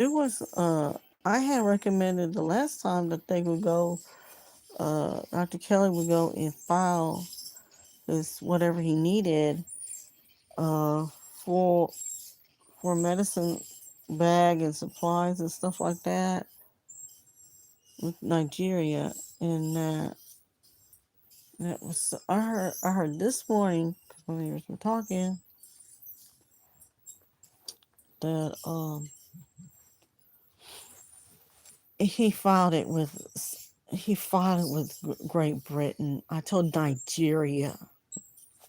It was I had recommended the last time that they would go Dr. Kelly would go and file his whatever he needed uh for medicine bag and supplies and stuff like that with Nigeria. And that was I heard this morning when we were talking that he filed it with Great Britain. I told Nigeria.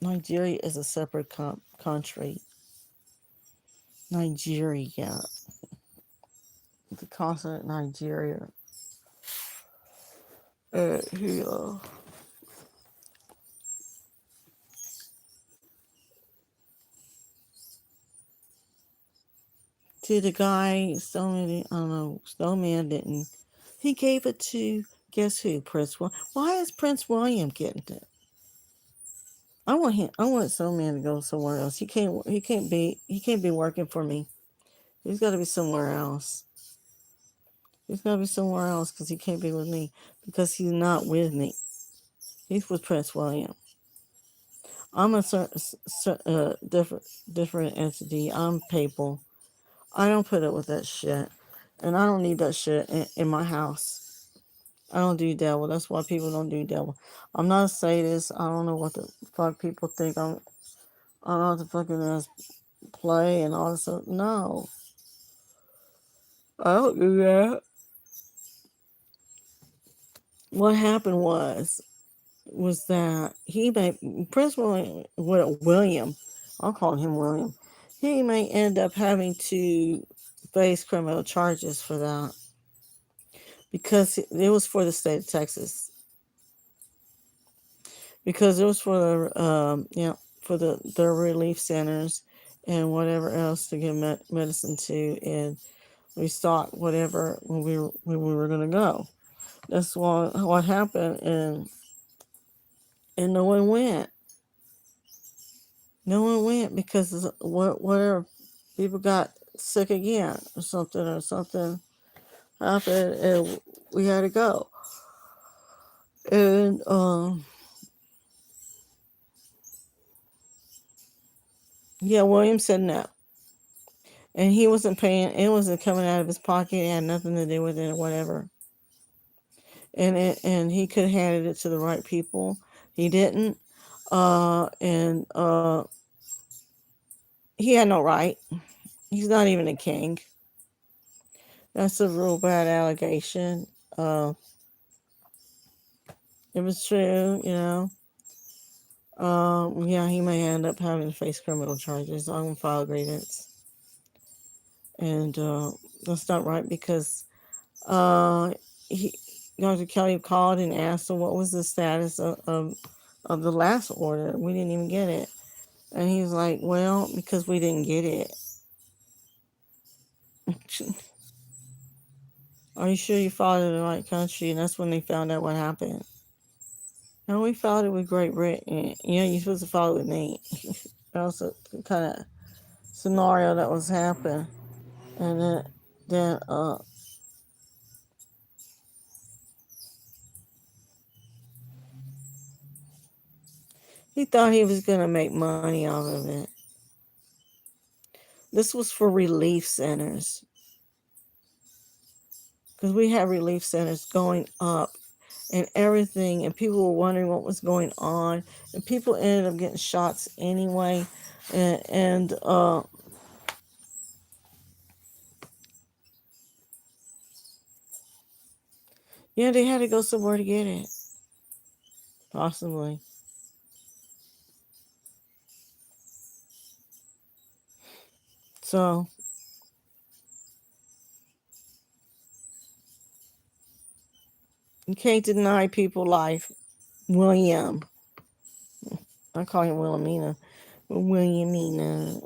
Nigeria is a separate country. Nigeria, the continent Nigeria. He to the guy Snowman. I don't know. Snowman didn't. He gave it to guess who? Prince William. Why is Prince William getting it? I want him. I want Snowman to go somewhere else. He can't. He can't be. He can't be working for me. He's got to be somewhere else. He's got to be somewhere else because he can't be with me because he's not with me. He's with Prince William. I'm a different entity. I'm papal. I don't put up with that shit, and I don't need that shit in my house. I don't do devil. That's why people don't do devil. I'm not a sadist. I don't know what the fuck people think. I'm not the fucking play and all this stuff. No, I don't do that. What happened was that he made Prince William, I'll call him William, he may end up having to face criminal charges for that because it was for the state of Texas. Because it was for for the relief centers and whatever else to give medicine to and restock whatever when we were gonna go. That's what happened and no one went. No one went because whatever people got sick again or something happened and we had to go. And yeah, William said no. And he wasn't paying, it wasn't coming out of his pocket, it had nothing to do with it or whatever. And he could have handed it to the right people. He didn't. And he had no right. He's not even a king. That's a real bad allegation. If it's true, yeah, he may end up having to face criminal charges. I'm gonna file a grievance, and that's not right because he, Dr. Kelly called and asked him what was the status of the last order. We didn't even get it, and he was like, "Well, because we didn't get it." Are you sure you filed it in the right country? And that's when they found out what happened. No, we filed it with Great Britain. Yeah, you're supposed to file it with me. That was a kind of scenario that was happening. And then he thought he was going to make money out of it. This was for relief centers. Because we had relief centers going up and everything, and people were wondering what was going on. And people ended up getting shots anyway. And yeah, they had to go somewhere to get it. Possibly. So, you can't deny people life. William. I call him Wilhelmina. Williamina.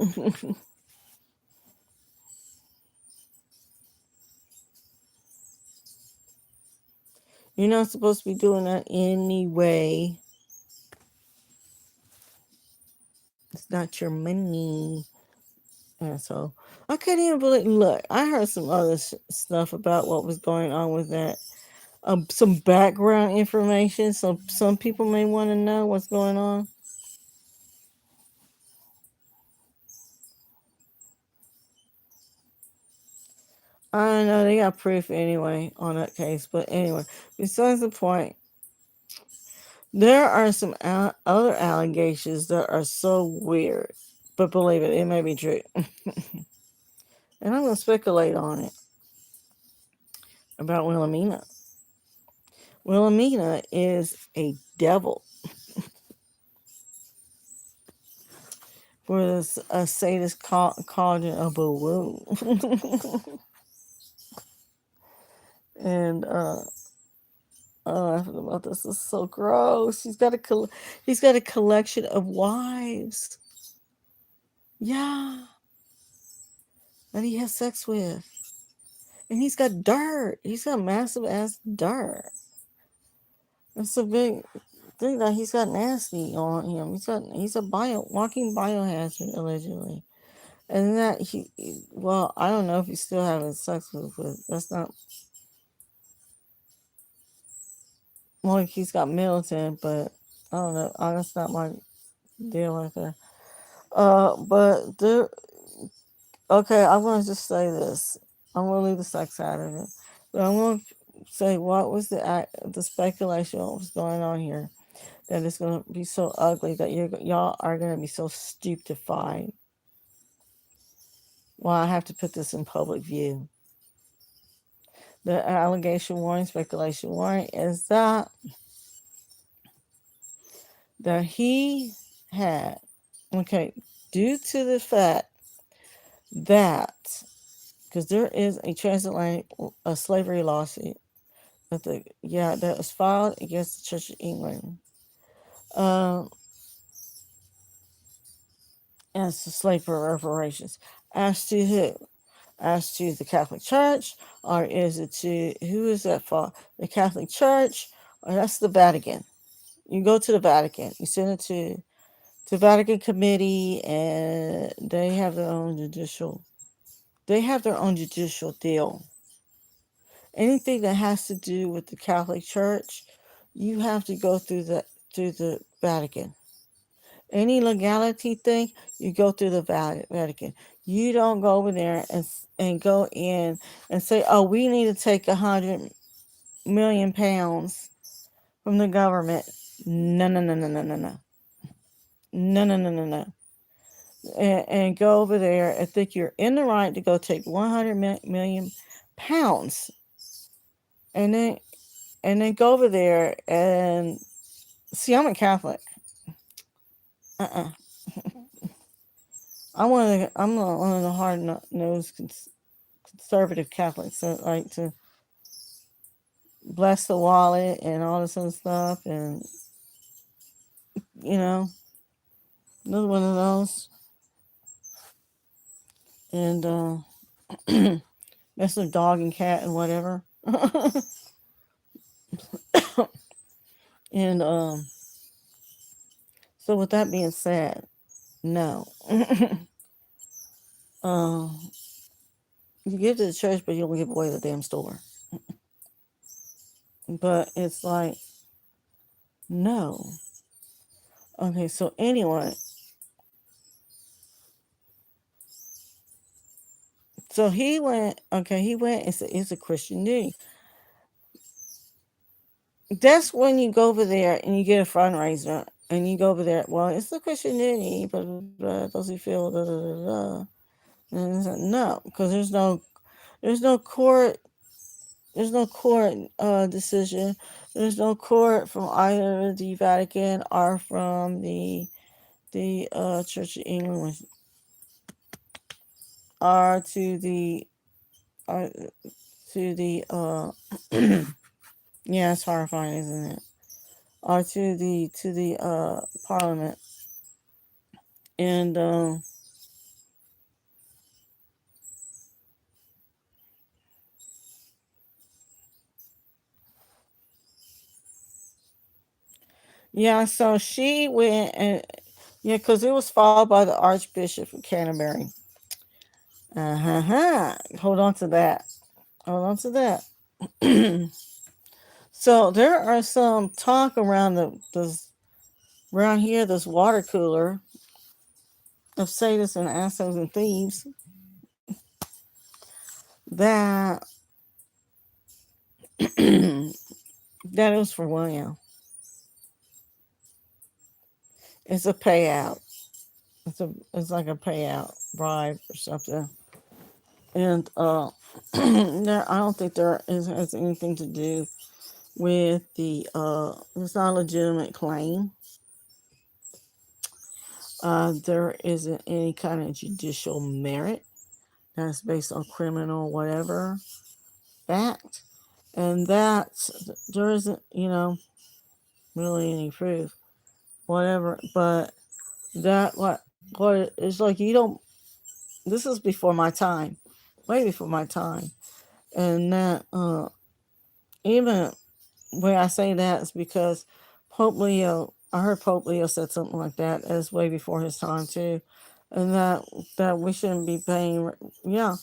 You're not supposed to be doing that anyway. It's not your money. And so I couldn't even believe. Look, I heard some other stuff about what was going on with that. Some background information, so some people may want to know what's going on. I know they got proof anyway on that case, but anyway, besides the point, there are some other allegations that are so weird, but believe it, it may be true. And I'm going to speculate on it about Wilhelmina. Wilhelmina is a devil for this a sadist cauldron of a woo. And oh, I forgot about this. This is so gross. He's got a collection of wives. Yeah, that he has sex with, and he's got dirt. He's got massive ass dirt. It's a big thing that he's got nasty on him. He's a walking biohazard allegedly, and that well, I don't know if he's still having sex with that's not like he's got militant, but I don't know. That's not my deal right there. But there. Okay, I'm gonna just say this. I'm gonna leave the sex out of it, but I'm gonna say what was the speculation what was going on here that it's gonna be so ugly that y'all are gonna be so stupefied. Well, I have to put this in public view. The allegation warning, speculation warning is that he had okay due to the fact that because there is a transatlantic slavery lawsuit that was filed against the Church of England. Um, as to slave reparations. As to who? As to the Catholic Church, or is it to who is that for? The Catholic Church, or that's the Vatican. You go to the Vatican. You send it to Vatican Committee, and they have their own judicial. They have their own judicial deal. Anything that has to do with the Catholic Church, you have to go through the Vatican. Any legality thing, you go through the Vatican. You don't go over there and go in and say, "Oh, we need to take 100 million pounds from the government." No, no, no, no, no, no, no, no, no, no, no, no. And go over there and think you're in the right to go take 100 million pounds, and then go over there and see. I'm a Catholic. Uh-uh. I'm one of the hard nosed conservative Catholics that like to bless the wallet and all this other stuff, and you know, another one of those, and mess with dog and cat and whatever. And so with that being said, no. um, you give to the church, but you don't give away the damn store. But it's like no. Okay, so anyway, so he went. Okay, he went. It's a Christian duty. That's when you go over there and you get a fundraiser and you go over there. Well, it's the Christian duty, but does he feel da da da da? And it's like, no, because there's no court, there's no court decision. There's no court from either the Vatican or from the Church of England or or to the yeah, it's horrifying, isn't it? Or to the Parliament, and yeah, so she went and yeah, because it was followed by the Archbishop of Canterbury, Hold on to that. Hold on to that. So there are some talk around around here, this water cooler of sadists and assholes and thieves that that is for William. It's a payout. It's like a payout bribe or something. And I don't think has anything to do with it's not a legitimate claim. There isn't any kind of judicial merit that's based on criminal whatever fact, and there isn't really any proof whatever. But that what it's like you don't. This is before my time, way before my time, and that even when I say that is because Pope Leo, I heard Pope Leo said something like that as way before his time too, and that we shouldn't be paying. Yeah,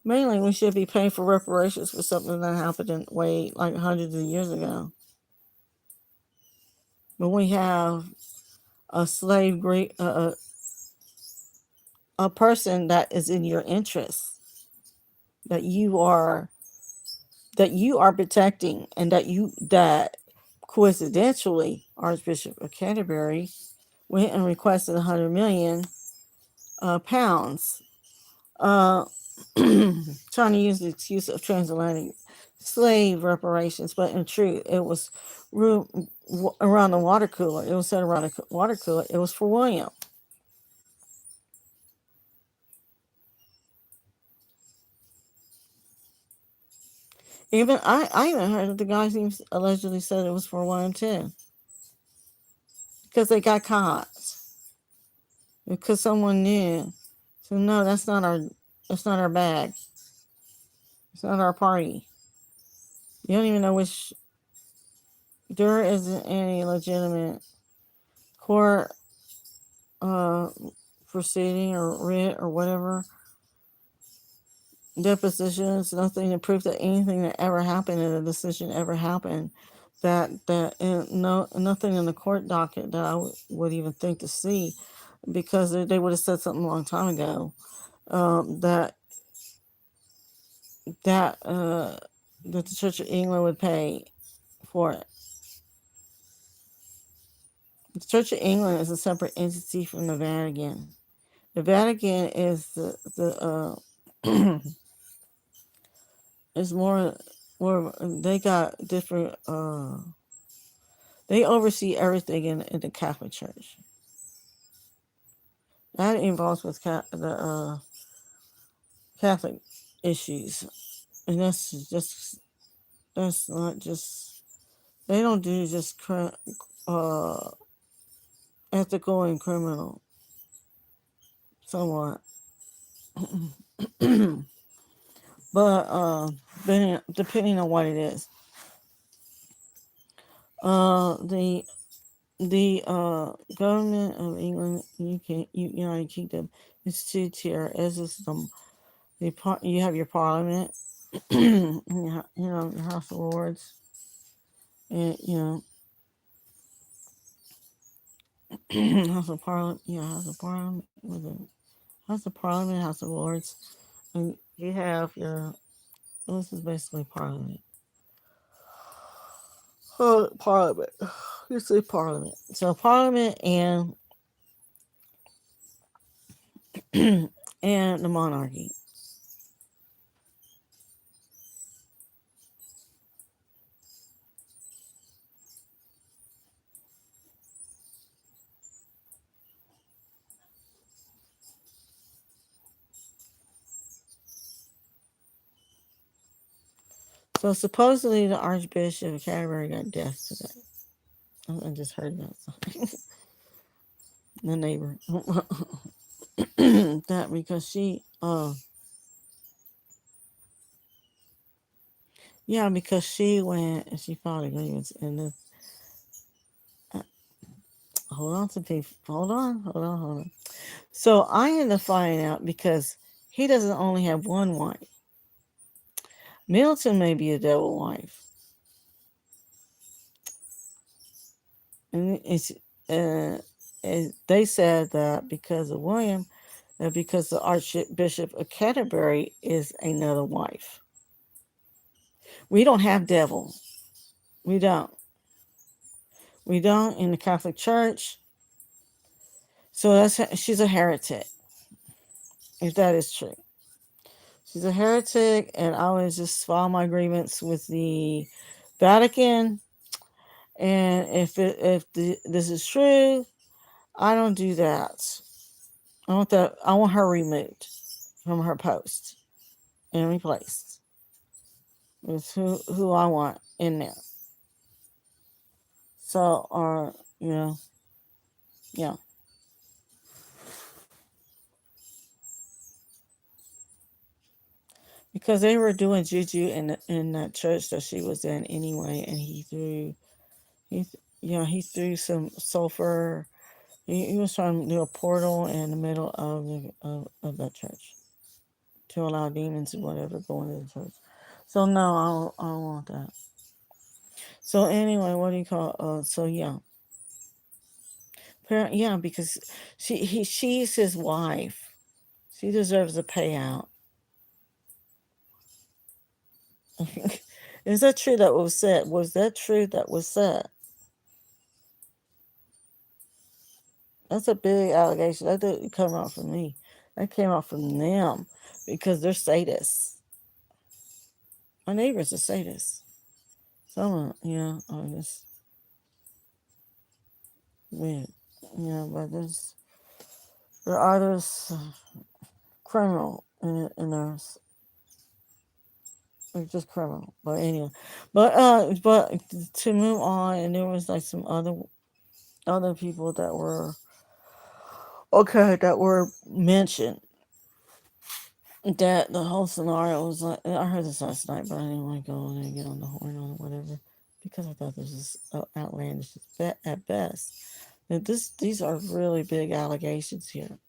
mainly we should be paying for reparations for something that happened in way like hundreds of years ago. But we have a slave great a person that is in your interest that you are protecting, and that coincidentally Archbishop of Canterbury went and requested 100 million pounds, uh, trying to use the excuse of transatlantic slave reparations, but in truth, it was around the water cooler. It was set around the water cooler. It was for William. Even I even heard that the guys even allegedly said it was for William too, because they got caught, because someone knew. So no, that's not our bag. It's not our party. You don't even know which. There isn't any legitimate court uh, proceeding or writ or whatever, depositions, nothing to prove that anything that ever happened in a decision ever happened. No, nothing in the court docket that I would even think to see, because they would have said something a long time ago, that that uh, that the Church of England would pay for it. The Church of England is a separate entity from the Vatican. The Vatican is is more they got different they oversee everything in the Catholic Church. That involves with the Catholic issues, and that's not just they don't do just uh ethical and criminal somewhat. But depending on what it is, the government of England, UK, United Kingdom is two-tier. As is you have your Parliament, your House of Lords, and House of Parliament, House of Parliament with a House of Parliament, House of Lords, and you have your. This is basically Parliament. Parliament. You say Parliament. So Parliament and the monarchy. So supposedly the Archbishop of Canterbury got death today. I just heard that. The neighbor. That because because she went and she filed a grievance, and this uh, hold on to people. Hold on. So I ended up finding out because he doesn't only have one wife. Middleton may be a double wife. And they said that because of William, that because the Archbishop of Canterbury is another wife. We don't have devil. We don't. We don't in the Catholic Church. So she's a heretic, if that is true. She's a heretic, and I would just file my grievance with the Vatican. And if this is true, I don't do that. I want her removed from her post and replaced with who I want in there. So, or yeah. Because they were doing juju in that church that she was in anyway, and he threw some sulfur. He was trying to do a portal in the middle of that church to allow demons and whatever go into the church. So no, I don't want that. So anyway, what do you call? So yeah, yeah, because she's his wife. She deserves a payout. Is that true that was said? Was that true that was said? That's a big allegation. That didn't come out from me. That came out from them because they're sadists. My neighbor's a sadist. Someone, I just weird. But there are others criminal in ours. They're just criminal. But anyway, but to move on, and there was like some other people that were mentioned. That the whole scenario was like, I heard this last night, but I didn't want to go and get on the horn on it, whatever, because I thought this was outlandish at best. And these are really big allegations here.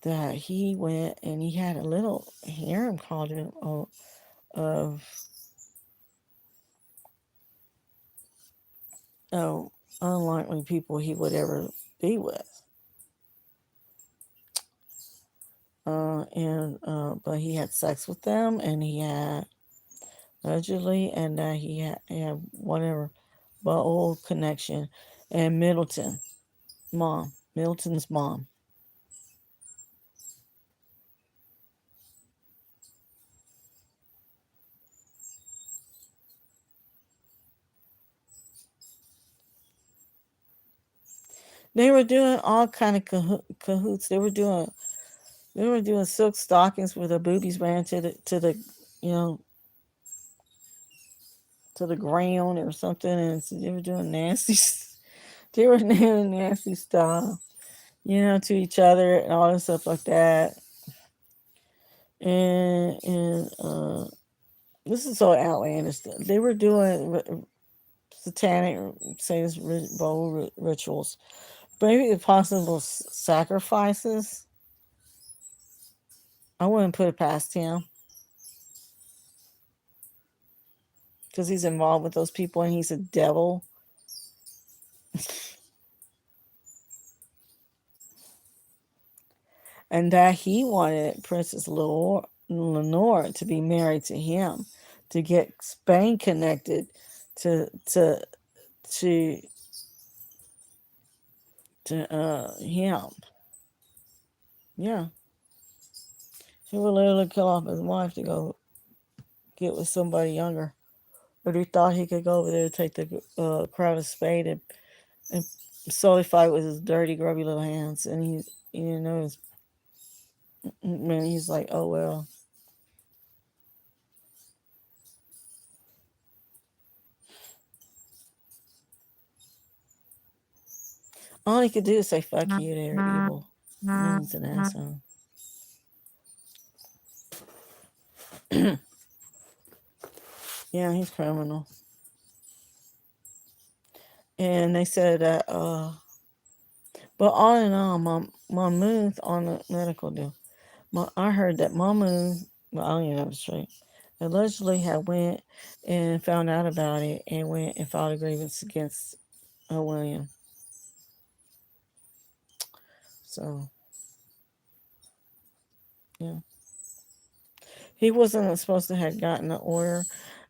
That he went and he had a little harem cauldron of unlikely people he would ever be with. But he had sex with them, and he had allegedly, and that he had whatever, but old connection, and Middleton's mom. They were doing all kind of cahoots. They were doing silk stockings with their boobies ran to the you know to the ground or something, and so they were doing nasty. They were doing nasty stuff, to each other and all this stuff like that. And this is so outlandish. They were doing satanic, Satanist rituals, maybe possible sacrifices. I wouldn't put it past him because he's involved with those people and he's a devil. And that he wanted Princess Lenore to be married to him, to get Spain connected to to to him. Yeah, he would literally kill off his wife to go get with somebody younger. But he thought he could go over there and take the crown of Spain and slowly fight with his dirty, grubby little hands. And he's like, oh well. All he could do is say, fuck you, they're evil. He's an asshole. Yeah, he's criminal. And they said that, But all in all, my moves on the medical deal. I heard that my move, well, I don't even know if it's true, allegedly had went and found out about it and went and filed a grievance against William. So yeah, he wasn't supposed to have gotten the order,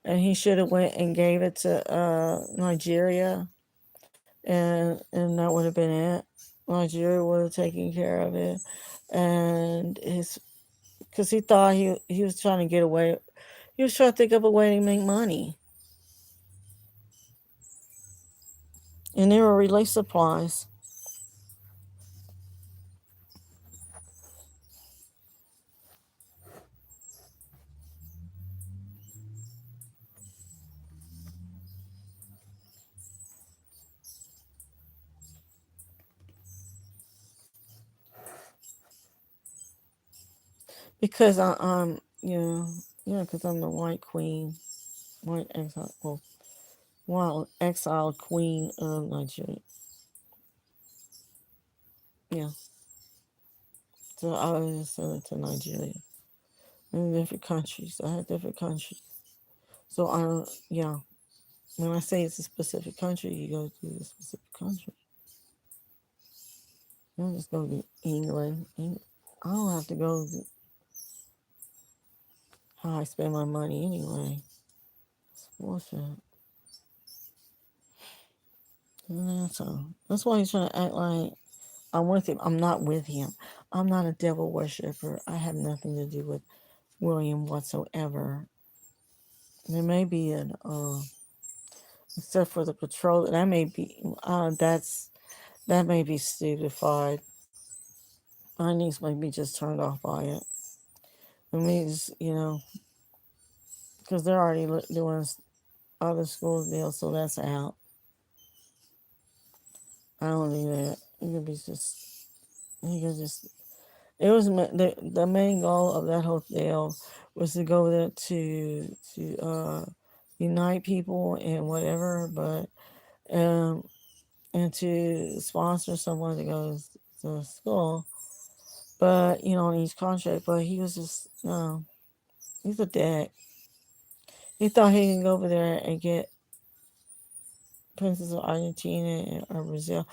and he should have went and gave it to Nigeria, and that would have been it. Nigeria would have taken care of it, and his because he thought he was trying to get away. He was trying to think of a way to make money, and they were relief supplies. Because yeah, yeah, because I'm the white queen, white exile, well, wild exiled queen of Nigeria. Yeah, so I was sent it to Nigeria in different countries. I had different countries. So yeah, when I say it's a specific country, you go to the specific country. You don't just go to England. I don't have to go to how I spend my money anyway. It's bullshit. So that's why he's trying to act like I'm with him. I'm not with him. I'm not a devil worshiper. I have nothing to do with William whatsoever. There may be an except for the patrol. That may be that may be stupefied. My niece might be just turned off by it. It means because they're already doing other schools deals, so that's out. I don't think that you could be just you could just it was the main goal of that whole deal was to go there to unite people and whatever, but and to sponsor someone to go to school, but on each contract. But he was just no, he's a dick. He thought he could go over there and get Princess of Argentina or Brazil.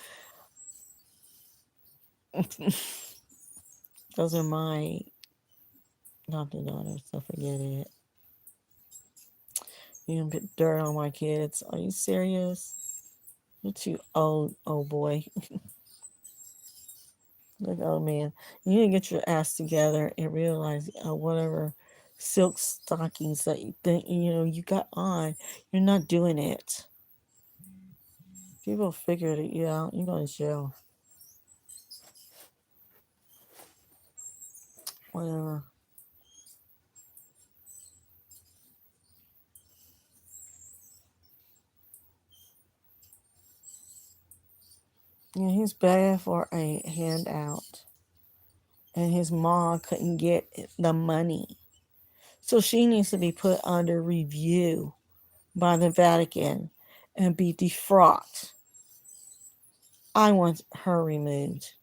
Those are my adopted daughters, so forget it. You can put dirt on my kids. Are you serious? You're too old, oh boy. Like, oh man, you need to get your ass together and realize whatever silk stockings that you think you got on, you're not doing it. People figured it out. You're going to jail. Whatever. Yeah, he's begging for a handout, and his mom couldn't get the money, so she needs to be put under review by the Vatican and be defrocked. I want her removed.